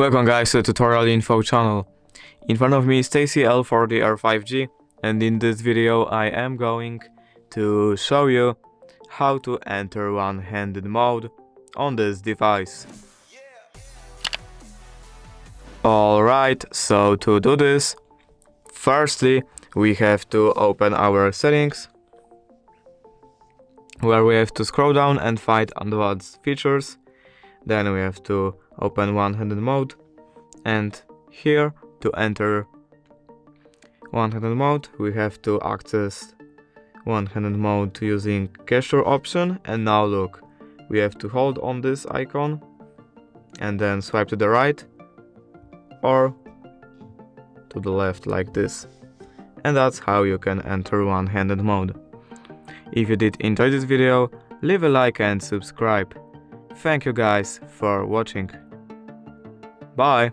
Welcome guys to the tutorial info channel. In front of me is TCL 40R 5G, and in this video I am going to show you how to enter one-handed mode on this device. Alright, so to do this, firstly we have to open our settings, where we have to scroll down and find advanced features. Then we have to open one-handed mode, and here to enter one-handed mode we have to access one-handed mode using gesture option. And now look, we have to hold on this icon and then swipe to the right or to the left like this, and that's how you can enter one-handed mode. If you did enjoy this video, leave a like and subscribe. Thank you guys for watching. Bye!